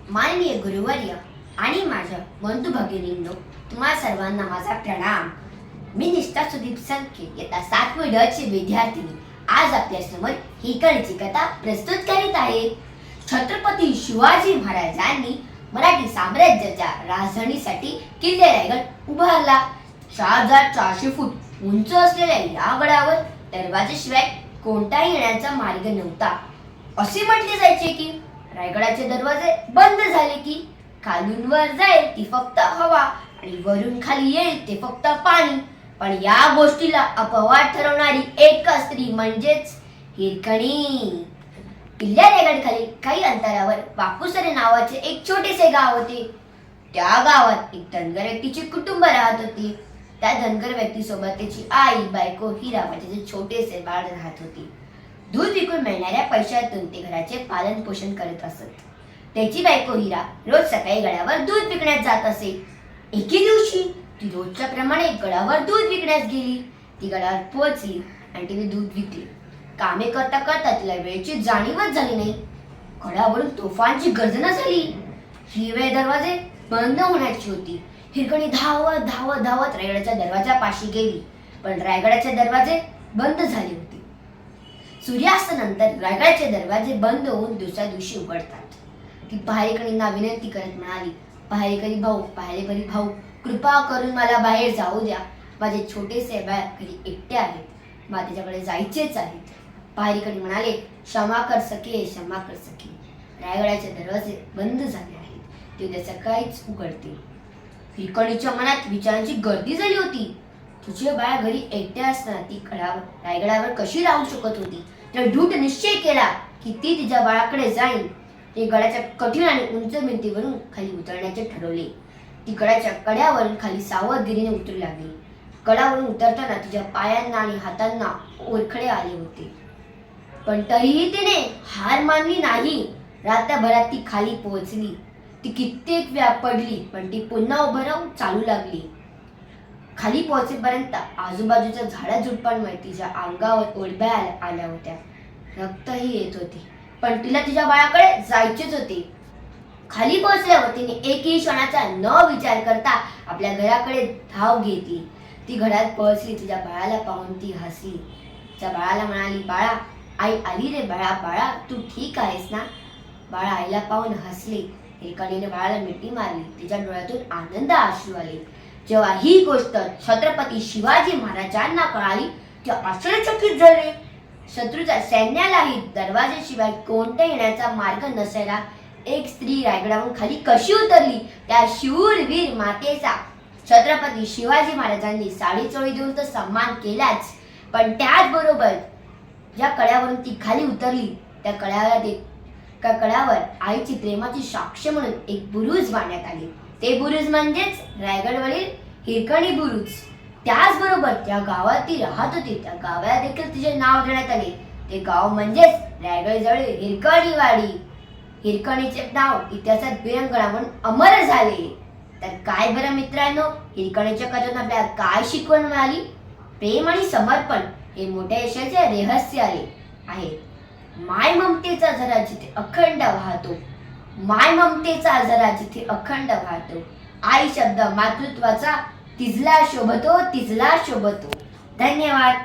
माननीय गुरुवर्य आणि माझ्या बंधू भगिनींनो, तुम्हा सर्वांना माझा प्रणाम. मी निष्ठा सुदीप संखे, इयत्ता 7वी ड ची विद्यार्थिनी आज आपल्यासमोर हिकणची कथा प्रस्तुत करीत आहे. छत्रपती शिवाजी महाराजांनी मराठी साम्राज्याच्या राजधानीसाठी किल्ले रायगड उभारला. 4400 फूट उंच असलेल्या या गडावर दरवाजाशिवाय कोणताही येण्याचा मार्ग नव्हता. असे म्हटले जायचे की रायगडाचे दरवाजे बंद झाले की खालून वर जाईल ती फक्त हवा आणि वरून खाली येईल ते फक्त पाणी. पण या गोष्टीला अपवाद ठरवणारी एक स्त्री म्हणजेच हिरकणी. किल्ल्या रायगड खाली काही अंतरावर वाकुसरे नावाचे एक छोटेसे गाव होते. त्या गावात एक धनगर व्यक्तीचे कुटुंब राहत होते. त्या धनगर व्यक्तीसोबत त्याची आई, बायको, हिरा व त्याचे छोटेसे बाळ राहत होते. दूध विकून मिळणाऱ्या पैशातून ते घराचे पालन पोषण करत असत. त्याची बायको हिरा रोज सकाळी गडावर दूध विकण्यास जात असे. एके दिवशी ती रोजच्या प्रमाणे गडावर दूध विकण्यास गेली. ती गडावर पोहोचली आणि तिने दूध विकले. कामे करता करता तिला वेळेची जाणीवच झाली नाही. गडावरून तोफांची गर्जना झाली. हिरवे दरवाजे बंद होण्याची होती. हिरकणी धावत धावत धावत रायगडाच्या दरवाजापाशी गेली, पण रायगडाचे दरवाजे बंद झाले होते. सूर्यास्तानंतर रायगडाचे दरवाजे बंद होऊन दुसऱ्या दिवशी उघडतात. ती पहारेकरींना विनंती करत म्हणाली, पहारेकरी भाऊ, कृपा करून मला बाहेर जाऊ द्या. माझे छोटेसे बाळ घरी एकटे आहेत. मला त्याच्याकडे जायचेच आहे. पहारेकरी म्हणाले, क्षमा कर सखे, क्षमा कर सखे. रायगडाचे दरवाजे बंद झाले आहेत. ते उद्या सकाळीच उघडतील. हिरकणीच्या मनात विचारांची गर्दी झाली होती. तुझे बाळ घरी एकटे असताना ती रायगडावर कशी राहू शकत होती? तर दृढ निश्चय केला की ती तिच्या बाळाकडे जाईल. ते गडाच्या कठीण आणि उंच भिंतीवरून खाली उतरण्याचे ठरवले. ती गडाच्या कड्यावरून खाली सावधगिरीने उतरू लागली. गडावरून उतरताना तिच्या पायांना आणि हातांना ओरखडे आले होते, पण तरीही तिने हार मानली नाही. रात्रभरात ती खाली पोहोचली. ती कित्येक वेळा पडली, पण ती पुन्हा उभं राहून चालू लागली. खाली पोहोचेपर्यंत आजूबाजूच्या झाडाझुडपांमुळे तिच्या अंगावर ओढब्या आल्या होत्या. रक्तही येत होते, पण तिला तिच्या बाळाकडे जायचेच होते. खाली पोहोचल्यावर तिने एकही क्षणाचा न विचार करता आपल्या घराकडे धाव घेतली. ती घरात पोहोचली. तिच्या बाळाला पाहून ती हसली. तिच्या बाळाला म्हणाली, बाळा, आई आली रे बाळा. बाळा, तू ठीक आहेस ना? बाळा आईला पाहून हसले. हिरकणीने बाळाला मिठी मारली. तिच्या डोळ्यातून आनंद अश्रू आले. जेव्हा ही गोष्ट छत्रपती शिवाजी महाराजांना कळाली, ते आश्चर्यचकित झाले. शत्रूच्या सैन्यालाही दरवाजाशिवाय कोणत्या येण्याचा मार्ग नसायला एक स्त्री रायगडावरून खाली कशी उतरली? त्या शूरवीर मातेचा छत्रपती शिवाजी महाराजांनी साडीचोळी देऊन तर सन्मान केलाच, पण त्याचबरोबर ज्या कड्यावरून ती खाली उतरली त्या कड्यावर आईची प्रेमाची साक्ष म्हणून एक बुरुज बांधण्यात आले. ते बुरुज म्हणजेच रायगडवरील हिरकणी बुरुज. त्याचबरोबर त्या गावात ती राहत होती त्या गावाला देखील तिचे नाव देण्यात आले. ते गाव म्हणजेच रायगडजवळील हिरकणीवाडी. हिरकणीचे नाव इतिहासात वीरंगना म्हणून अमर झाले. तर काय बरं मित्रांनो, हिरकणीच्या कथेतून आपल्याला काय शिकवण मिळाली? प्रेम आणि समर्पण हे मोठ्या यशाचे रहस्य आहे. माय ममतेचा झरा जिथे अखंड वाहतो, माय ममतेचा झरा जिथे अखंड वाहतो, आई शब्द मातृत्वाचा तिजला शोभतो, तिजला शोभतो. धन्यवाद.